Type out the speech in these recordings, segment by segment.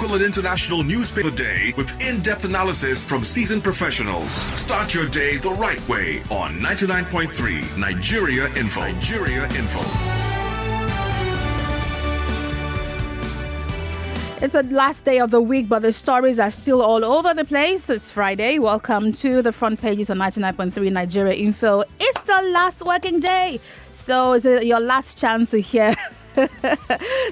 National and international newspaper day with in-depth analysis from seasoned professionals. Start your day the right way on 99.3 Nigeria Info. Nigeria Info. It's the last day of the week, but the stories are still all over the place. It's Friday. Welcome to the front pages on 99.3 Nigeria Info. It's the last working day. So it's your last chance to hear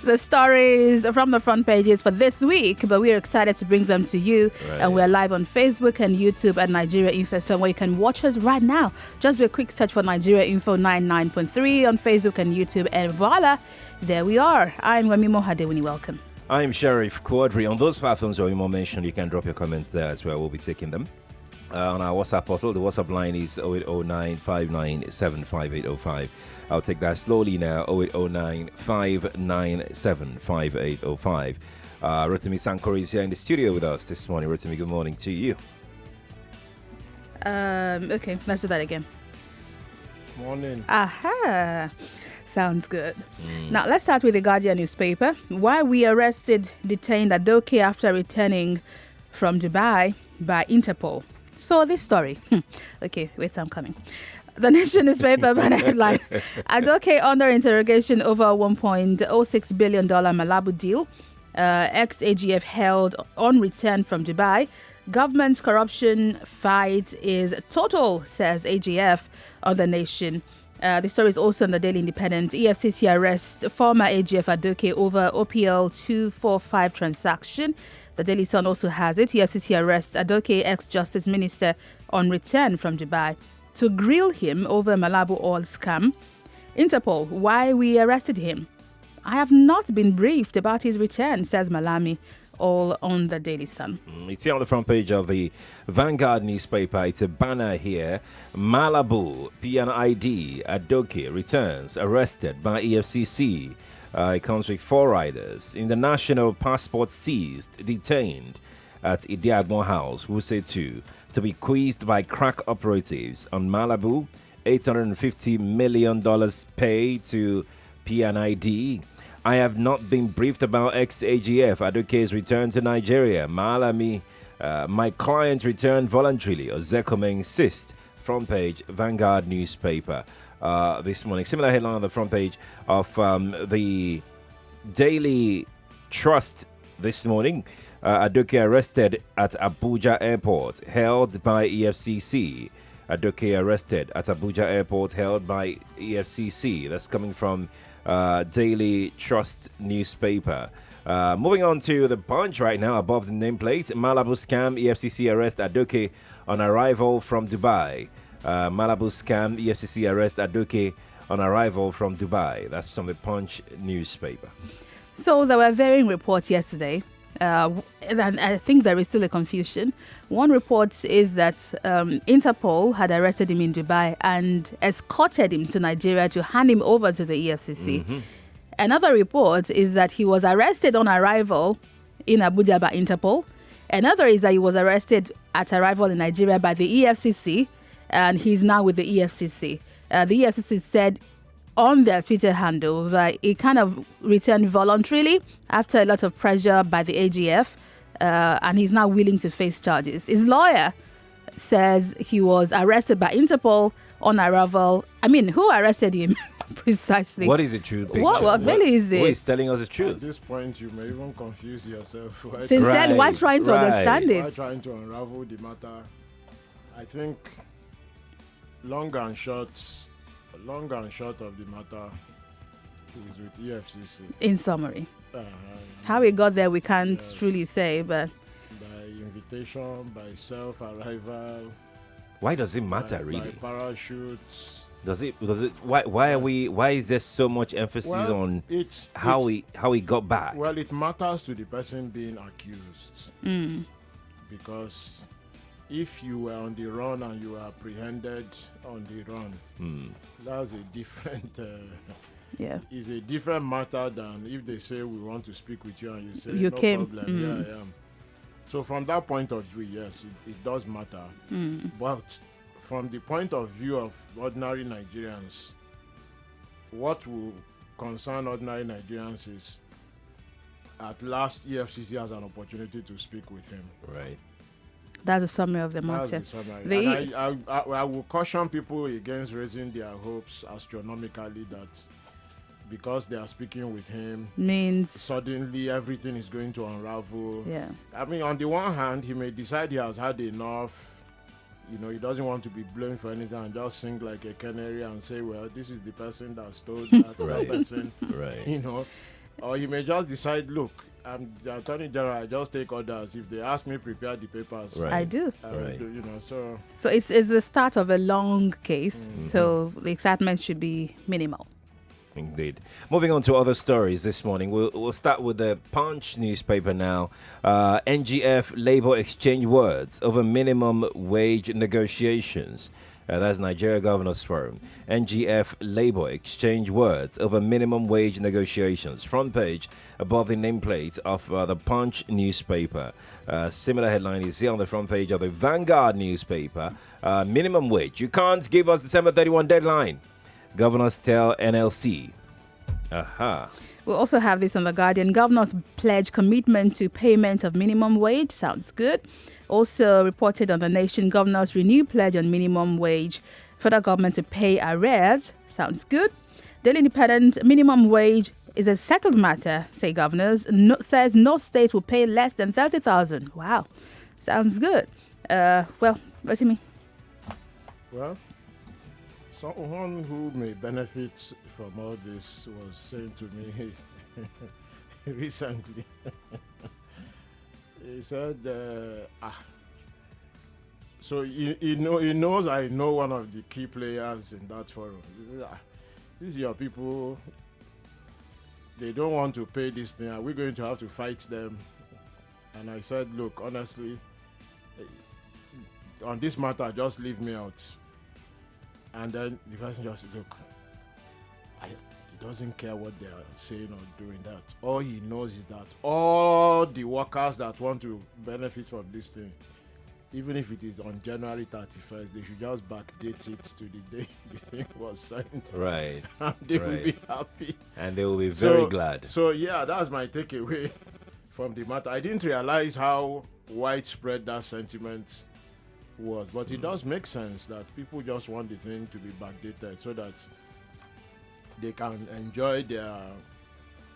the stories from the front pages for this week, but we're excited to bring them to you. Right. And we're live on Facebook and YouTube at Nigeria Info FM, where you can watch us right now. Just do a quick search for Nigeria Info 99.3 on Facebook and YouTube, and voila, there we are. I'm Wemimo Adewuni. Welcome. I'm Sheriff Quadry. On those platforms where Wemimo mentioned, you can drop your comments there as well. We'll be taking them. On our WhatsApp portal, the WhatsApp line is 0809 597 5805. I'll take that slowly now. 0809 597 5805. Rotimi Sankore is here in the studio with us this morning. Rotimi, good morning to you. Okay, let's do that again. Morning. Aha. Sounds good. Now, let's start with the Guardian newspaper. Why we arrested detained Adoke after returning from Dubai by Interpol. So this story. Okay, wait, I'm coming. The Nation newspaper headline: Adoke under interrogation over $1.06 billion Malabo deal. Ex-AGF held on return from Dubai. Government corruption fight is total, says AGF on The Nation. The story is also on the Daily Independent. EFCC arrests former AGF Adoke over OPL 245 transaction. The Daily Sun also has it. EFCC arrests Adoke, ex-Justice Minister, on return from Dubai to grill him over Malabo oil scam. Interpol, why we arrested him. I have not been briefed about his return, says Malami. All on the Daily Sun. It's here on the front page of the Vanguard newspaper. It's a banner here. Malabo PNID Adoke returns, arrested by EFCC. It comes with 4 riders. International passport seized, detained at Idiagbon House, Wuse 2, to be quizzed by crack operatives on Malabo. $850 million paid to PNID. I have not been briefed about ex-AGF Adoke's return to Nigeria. Malami, my client returned voluntarily. Ozekome insists. Front page, Vanguard newspaper this morning. Similar headline on the front page of the Daily Trust this morning. Adoke arrested at Abuja Airport, held by EFCC. Adoke arrested at Abuja Airport, held by EFCC. That's coming from Daily Trust newspaper. Moving on to the Punch right now, above the nameplate. Malabo scam, EFCC arrest Adoke on arrival from Dubai. Malabo scam, EFCC arrest Adoke on arrival from Dubai. That's from the Punch newspaper. So there were varying reports yesterday. And I think there is still a confusion. One report is that Interpol had arrested him in Dubai and escorted him to Nigeria to hand him over to the EFCC. Mm-hmm. Another report is that he was arrested on arrival in Abuja by Interpol. Another is that he was arrested at arrival in Nigeria by the EFCC, and he's now with the EFCC. The EFCC said on their Twitter handle that he kind of returned voluntarily after a lot of pressure by the AGF, and he's now willing to face charges. His lawyer says he was arrested by Interpol on arrival. I mean, who arrested him precisely? What is the truth? What really is it? Who is telling us the truth? At this point, you may even confuse yourself. Since then, why trying to understand it? Why trying to unravel the matter? I think long and short of the matter is with EFCC. In summary, how we got there, we can't truly say, but by invitation, by self-arrival. Why does it matter, really? By parachutes. Does it? Why is there so much emphasis on how he got back? Well, it matters to the person being accused, because if you were on the run and you were apprehended on the run, that's a different. It's a different matter than if they say we want to speak with you and you say no problem. Yeah, I am. So from that point of view, yes, it does matter. But from the point of view of ordinary Nigerians, what will concern ordinary Nigerians is at last EFCC has an opportunity to speak with him. Right. That's a summary of the That's matter. the summary. The- And I will caution people against raising their hopes astronomically that because they are speaking with him, Means, suddenly everything is going to unravel. yeah. I mean, on the one hand, he may decide he has had enough. You know, he doesn't want to be blamed for anything and just sing like a canary and say, well, this is the person that stole that, Right. that person, Right. you know. Or he may just decide, look, I'm the Attorney General, I just take orders. If they ask me, prepare the papers. Right. I do. I will Right. do, you know, so... So it's the start of a long case. So the excitement should be minimal. Indeed. Moving on to other stories this morning, we'll start with the Punch newspaper now. NGF Labour exchange words over minimum wage negotiations. That's Nigeria Governors Forum. NGF Labour exchange words over minimum wage negotiations. Front page above the nameplate of the Punch newspaper. Similar headline is here on the front page of the Vanguard newspaper. Minimum wage. You can't give us December 31 deadline. Governors tell NLC. Aha. We'll also have this on The Guardian. Governors pledge commitment to payment of minimum wage. Sounds good. Also reported on The Nation, governors renew pledge on minimum wage. Federal government to pay arrears. Sounds good. Daily Independent, minimum wage is a settled matter, say governors. Says no state will pay less than 30,000. Wow. Sounds good. Well, Rotimi. Well, someone who may benefit from all this was saying to me recently. He said, so he knows I know one of the key players in that forum. He said, these are your people, they don't want to pay this thing. Are we going to have to fight them? And I said, look, honestly, on this matter, just leave me out. And then the person just said, look, he doesn't care what they are saying or doing that. All he knows is that all the workers that want to benefit from this thing, even if it is on January 31st, they should just backdate it to the day the thing was signed. Right. And they will Right. be happy. And they will be very glad. So, yeah, that's my takeaway from the matter. I didn't realize how widespread that sentiment was, but it does make sense that people just want the thing to be backdated so that they can enjoy their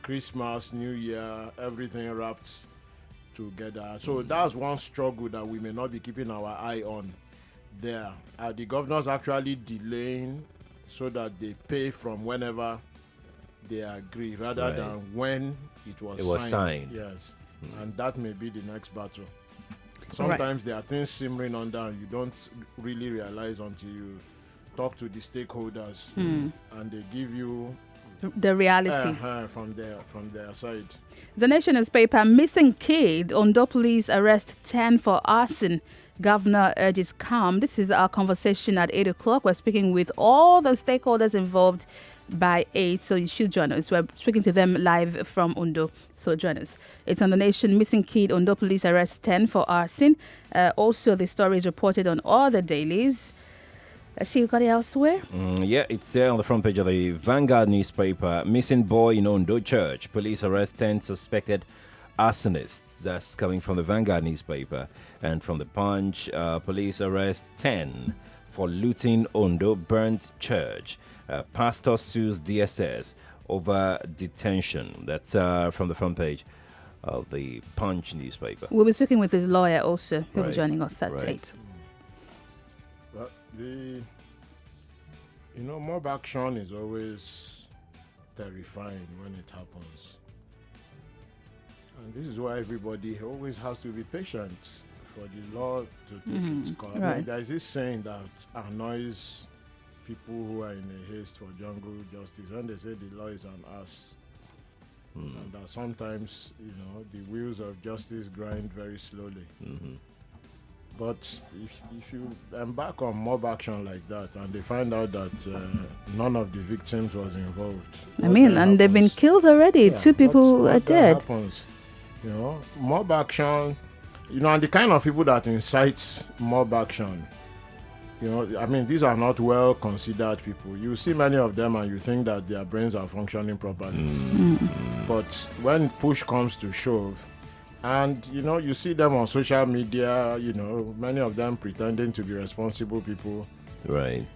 Christmas, New Year, everything wrapped together. So that's one struggle that we may not be keeping our eye on there. Are the governors actually delaying so that they pay from whenever they agree rather Right. than when it was signed? Yes. And that may be the next battle. Sometimes there are things simmering under and you don't really realize until you talk to the stakeholders and they give you The reality. from their side. The Nation newspaper, missing kid. Ondo police arrest 10 for arson. Governor urges calm. This is our conversation at 8 o'clock. We're speaking with all the stakeholders involved by 8, so you should join us. We're speaking to them live from Ondo, so join us. It's on The Nation, missing kid. Ondo police arrest 10 for arson. Also, the story is reported on all the dailies. Let's see, we got it elsewhere. Yeah, it's there on the front page of the Vanguard newspaper. Missing boy in Ondo Church. Police arrest 10 suspected arsonists. That's coming from the Vanguard newspaper. And from the Punch, police arrest 10 for looting Ondo burnt church. Pastor sues DSS over detention. That's from the front page of the Punch newspaper. We'll be speaking with his lawyer also. He'll be Right. joining us at Right. 8. But mob action is always terrifying when it happens. And this is why everybody always has to be patient for the law to take its course. I mean, Right. there's this saying that annoys people who are in a haste for jungle justice when they say the law is an ass. And that sometimes, the wheels of justice grind very slowly. But if you embark on mob action like that and they find out that none of the victims was involved. I mean, and they've been killed already. Yeah, 2 people what are then dead. happens? Mob action, and the kind of people that incite mob action, You know, I mean, these are not well considered people. You see many of them and you think that their brains are functioning properly. But when push comes to shove, and you know, you see them on social media, you know, many of them pretending to be responsible people. Right.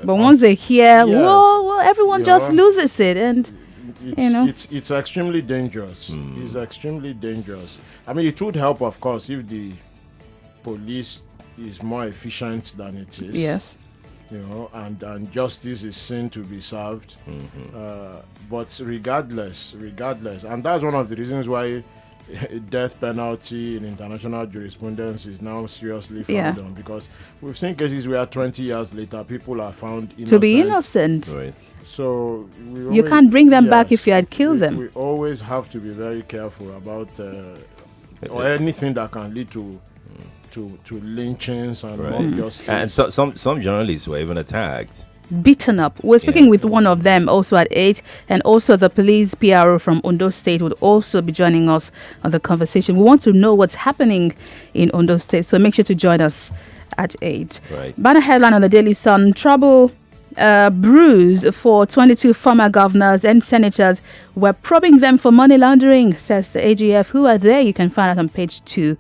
But once they hear, Yes. well, everyone You just know, loses it, and It's extremely dangerous. It's extremely dangerous. I mean, it would help, of course, if the police is more efficient than it is. yes, You know, and justice is seen to be served. But regardless, and that's one of the reasons why death penalty in international jurisprudence is now seriously frowned on, because we've seen cases where 20 years later people are found innocent. to be innocent. Right. So You can't bring them back if you had killed them. We always have to be very careful about or anything that can lead to lynchings and mob justice. And some journalists were even attacked. Beaten up. We're speaking with one of them also at 8, and also the police PRO from Ondo State would also be joining us on the conversation. We want to know what's happening in Ondo State, so make sure to join us at 8. Right. Banner headline on the Daily Sun: trouble brews for 22 former governors and senators. We're probing them for money laundering, says the AGF. Who are they? You can find out on page 2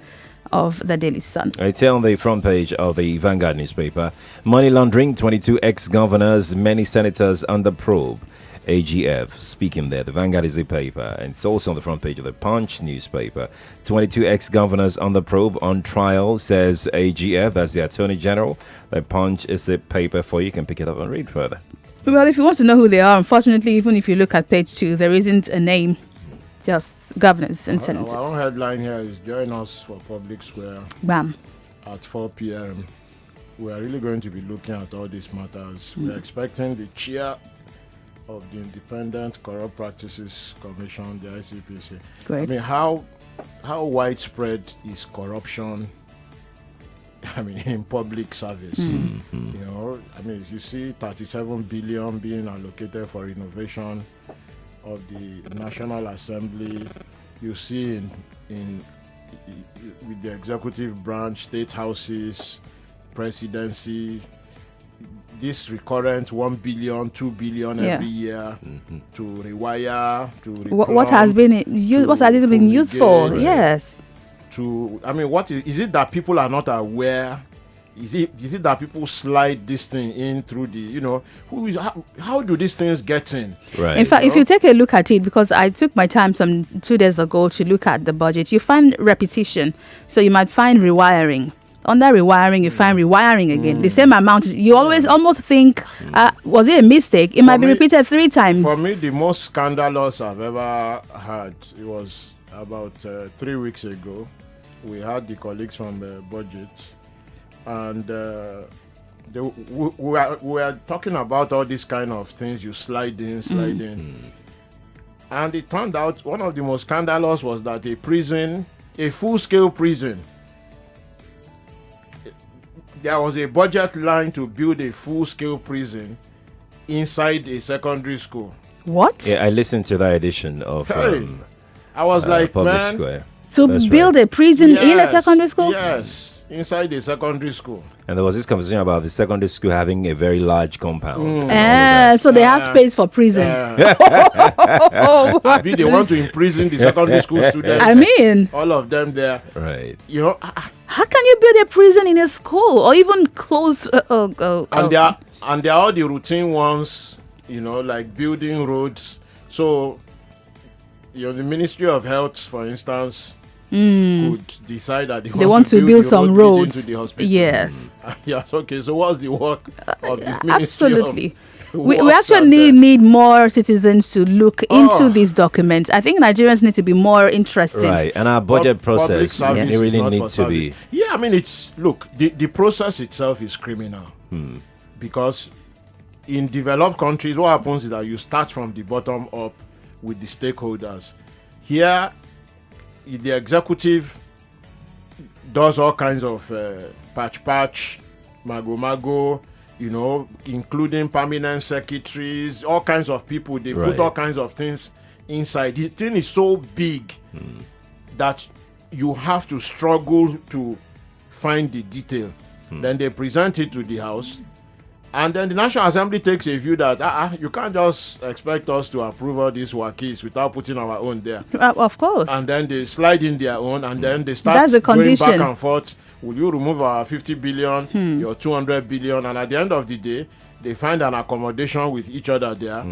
of the Daily Sun. It's here on the front page of the Vanguard newspaper. Money laundering, 22 ex-governors, many senators under probe. AGF speaking there. The Vanguard is a paper, and it's also on the front page of the Punch newspaper. 22 ex-governors under probe on trial, says AGF. That's the Attorney General. The Punch is a paper for you. You can pick it up and read further. Well, if you want to know who they are, unfortunately, even if you look at page 2, there isn't a name. Just governors and senators. Our own headline here is join us for Public Square Bam. at 4 p.m. We are really going to be looking at all these matters. We are expecting the chair of the Independent Corrupt Practices Commission, the ICPC. Great. I mean, how widespread is corruption? I mean, in public service. You know, I mean, you see 37 billion being allocated for innovation of the National Assembly. You see in with the executive branch, state houses, presidency, this recurrent 1 billion, 2 billion every year to rewire, to What has been used? What has it been used for? fumigate, Yes. I mean, what is it that people are not aware? Is it that people slide this thing in through the, you know, how do these things get in? Right. In fact, if you take a look at it, because I took my time some 2 days ago to look at the budget, you find repetition. So you might find rewiring. Under rewiring, you find rewiring again. The same amount. You always almost think, was it a mistake? It might be repeated 3 times. For me, the most scandalous I've ever had, it was about 3 weeks ago. We had the colleagues from budget, and we are talking about all these kind of things. You slide in. And it turned out one of the most scandalous was that a full-scale prison, there was a budget line to build a full-scale prison inside a secondary school. What? Yeah, I listened to that edition of I was like, Public man, Square. To That's build a prison in a secondary school? Yes, inside a secondary school. And there was this conversation about the secondary school having a very large compound. and all of that. So they have space for prison. Maybe they want to imprison the secondary school students. I mean, all of them there. Right. You know, how can you build a prison in a school or even close? and they are all the routine ones. You know, like building roads. So, you know, the Ministry of Health, for instance, could decide that they want to build some road roads. into the hospital. Yes. Yes. Okay. So, what's the work of the Ministry Absolutely. of We Works actually and, need more citizens to look into these documents. I think Nigerians need to be more interested. Right. And our budget public process, service it is really not for needs to be. service. Yeah, I mean, the process itself is criminal. Because in developed countries, what happens is that you start from the bottom up with the stakeholders. Here, the executive does all kinds of patch, mago, you know, including permanent secretaries, all kinds of people. They put all kinds of things inside. The thing is so big that you have to struggle to find the detail. Then they present it to the House. And then the National Assembly takes a view that you can't just expect us to approve all these wakis without putting our own there. Of course. And then they slide in their own, and then they start That's the going condition. back and forth. Will you remove our 50 billion, your 200 billion? And at the end of the day, they find an accommodation with each other there.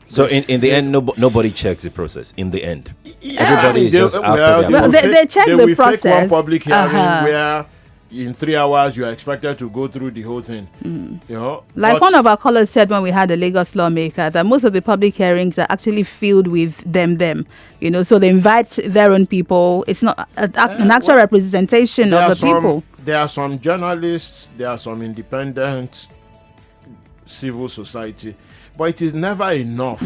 So in the end, nobody checks the process. In the end, Yeah, everybody is just after their Well, they check they the will process. Fake one public hearing where in 3 hours you are expected to go through the whole thing. You know, Like but one of our callers said when we had a Lagos lawmaker, that most of the public hearings are actually filled with them. You know, so they invite their own people. It's not an actual representation of the people. There are some journalists, there are some independent civil society, but it is never enough.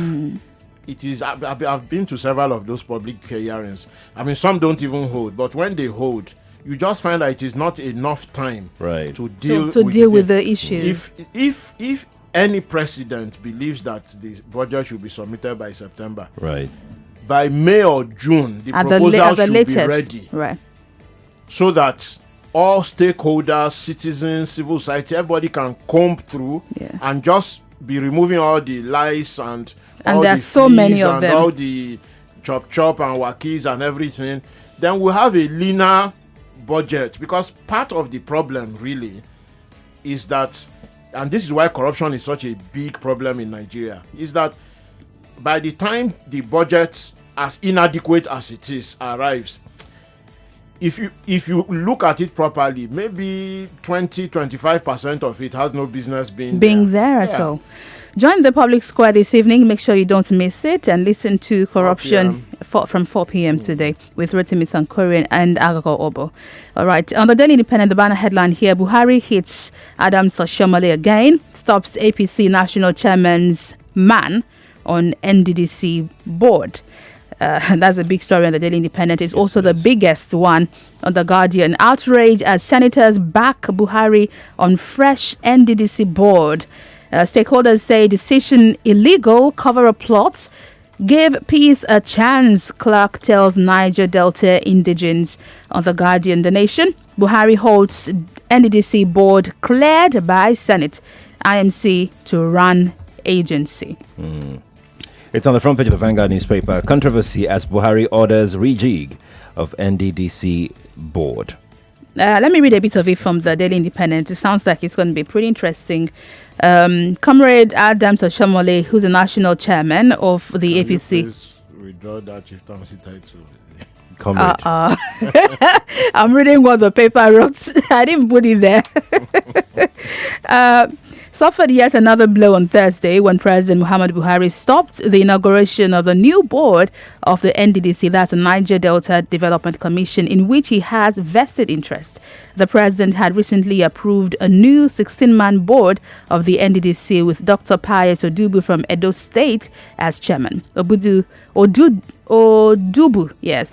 It is. I've been to several of those public hearings. I mean, some don't even hold, but when they hold, you just find that it is not enough time to deal with the issues. If any president believes that the budget should be submitted by September, right, by May or June, the proposal should be ready, right, so that all stakeholders, citizens, civil society, everybody can comb through and just be removing all the lies and all there are the so many of and them, all the chop and wakis and everything. Then we'll have a leaner budget, because part of the problem really is that, and this is why corruption is such a big problem in Nigeria, is that by the time the budget, as inadequate as it is, arrives, if you look at it properly, maybe 20-25% of it has no business being there at all. Join the public square this evening. Make sure you don't miss it, and listen to Corruption from 4 p.m. today with Rotimi, Sankore and Agago Obo. All right. On the Daily Independent, the banner headline here: Buhari hits Adams Oshiomhole again, stops APC national chairman's man on NDDC board. That's a big story on the Daily Independent. It's also the biggest one on the Guardian. Outrage as senators back Buhari on fresh NDDC board. Stakeholders say decision illegal, cover a plot. Give peace a chance, Clark tells Niger Delta indigents on the Guardian. The Nation: Buhari holds NDDC board cleared by Senate. IMC to run agency. It's on the front page of the Vanguard newspaper. Controversy as Buhari orders rejig of NDDC board. Let me read a bit of it from the Daily Independent. It sounds like it's going to be pretty interesting. Comrade Adams Oshiomhole, who's the national chairman of the APC. Please withdraw that chieftaincy title. Comrade. I'm reading what the paper wrote. I didn't put it there. Suffered yet another blow on Thursday when President Muhammadu Buhari stopped the inauguration of the new board of the NDDC, that's the Niger Delta Development Commission, in which he has vested interest. The president had recently approved a new 16-man board of the NDDC with Dr. Pius Odubu from Edo State as chairman. Odubu,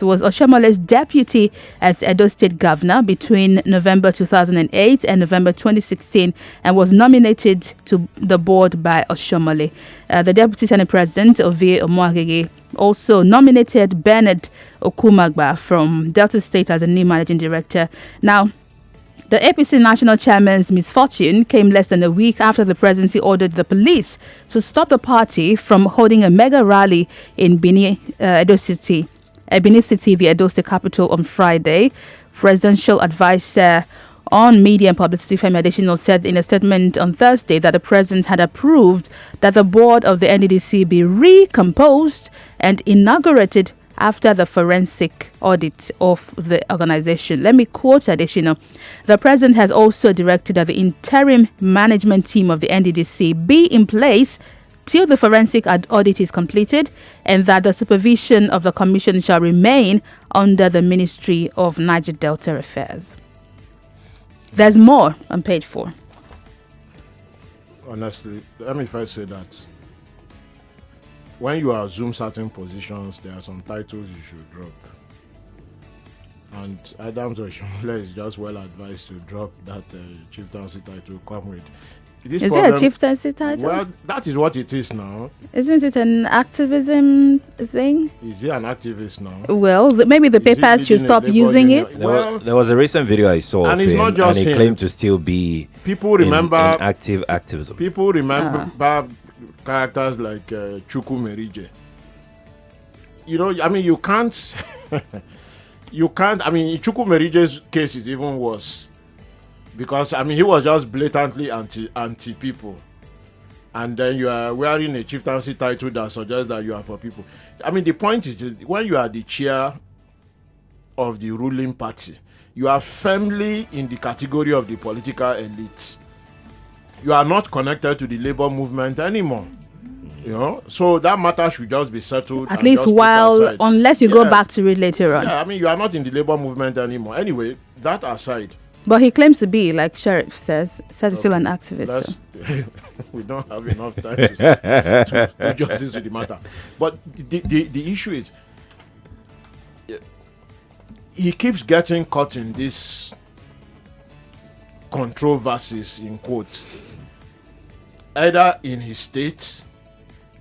was Oshiomhole's deputy as Edo State governor between November 2008 and November 2016 and was nominated to the board by Oshiomhole. The deputy senate president, Ovie Omoagege, also nominated Bernard Okumagba from Delta State as a new managing director. Now, the APC national chairman's misfortune came less than a week after the presidency ordered the police to stop the party from holding a mega rally in Benin City, the Edo State capital, on Friday. Presidential advisor on media and publicity, Femi Adesina, said in a statement on Thursday that the president had approved that the board of the NDDC be recomposed and inaugurated after the forensic audit of the organization. Let me quote Adesina. The president has also directed that the interim management team of the NDDC be in place till the forensic audit is completed, and that the supervision of the commission shall remain under the Ministry of Niger Delta Affairs. There's more on page 4. Honestly, let me first say that when you assume certain positions, there are some titles you should drop. And Adams Oshiomhole is just well advised to drop that chieftaincy title, comrade. This Is it a chieftaincy title? Well, that is what it is now. Isn't it an activism thing? Is he an activist now? Well, maybe the papers should stop using it. There was a recent video I saw and of it's him, not just and he him. claimed to still be People remember in active activism. People remember characters like Chukwu Merije. You know, I mean, you can't. I mean, Chukwu Merije's case is even worse because I mean he was just blatantly anti people, and then you are wearing a chieftaincy title that suggests that you are for people. I mean, the point is that when you are the chair of the ruling party, you are firmly in the category of the political elite. You are not connected to the labor movement anymore. You know, so that matter should just be settled. At least unless you go back to it later on. Yeah, I mean, you are not in the labor movement anymore. Anyway, that aside. But he claims to be, like Sheriff says he's still an activist. So. We don't have enough time to do justice to the matter. But the issue is, he keeps getting caught in these controversies, in quotes, either in his state,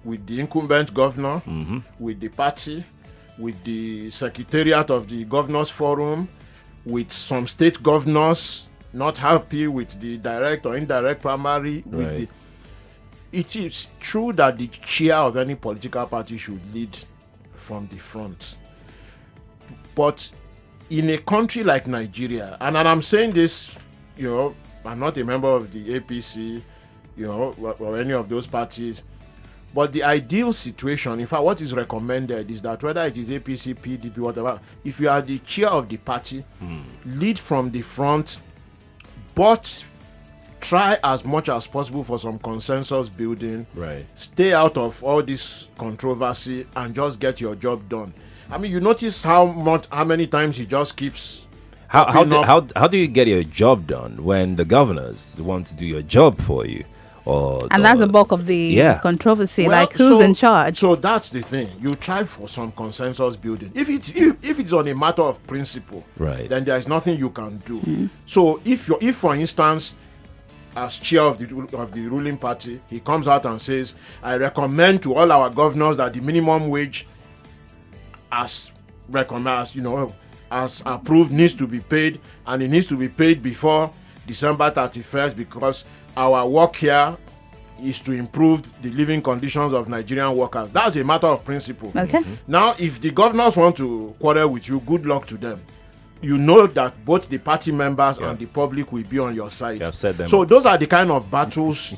with the incumbent governor, with the party, with the secretariat of the governors forum, with some state governors not happy with the direct or indirect primary. Right. It is true that the chair of any political party should lead from the front. But in a country like Nigeria, and I'm saying this, you know, I'm not a member of the APC, you know, or any of those parties. But the ideal situation, in fact, what is recommended is that whether it is APC, PDP, whatever, if you are the chair of the party, lead from the front, but try as much as possible for some consensus building. Right. Stay out of all this controversy and just get your job done. I mean, you notice how many times he just keeps. How do you get your job done when the governors want to do your job for you? And that's the bulk of the controversy. Well, like who's in charge? So that's the thing. You try for some consensus building. If it's on a matter of principle, right, then there is nothing you can do. So if for instance, as chair of the ruling party, he comes out and says, "I recommend to all our governors that the minimum wage, as approved, needs to be paid, and it needs to be paid before December 31st because our work here is to improve the living conditions of Nigerian workers." That's a matter of principle. Okay. Now, if the governors want to quarrel with you, good luck to them. You know that both the party members and the public will be on your side. You have set them so up. those are the kind of battles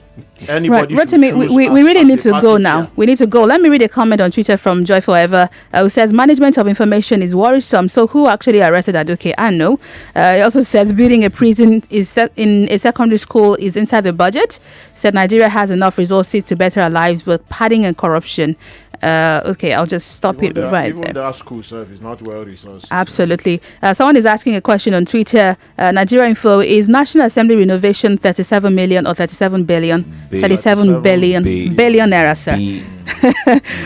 anybody should Rotimi, choose. we really need to go chair. now. We need to go. Let me read a comment on Twitter from Joy Forever, who says management of information is worrisome. So who actually arrested Aduke? I know. He also says building a prison in a secondary school is inside the budget. Said Nigeria has enough resources to better our lives, but padding and corruption. Okay, I'll just stop it right there. Even their school serve is not well resourced. Absolutely. Someone is asking a question on Twitter. Nigeria Info, is National Assembly renovation 37 million or 37 billion? 37 billion naira, sir.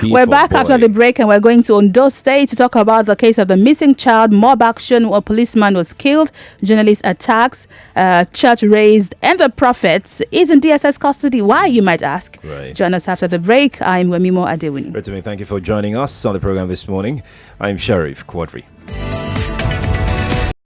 We're back after the break and we're going to Ondo State to talk about the case of the missing child, mob action, a policeman was killed, journalist attacks, church raised, and the prophets is in DSS custody. Why, you might ask? Right. Join us after the break. I'm Wemimo Adewuni. Rotimi, thank you for joining us on the program this morning. I'm Sheriff Quadry.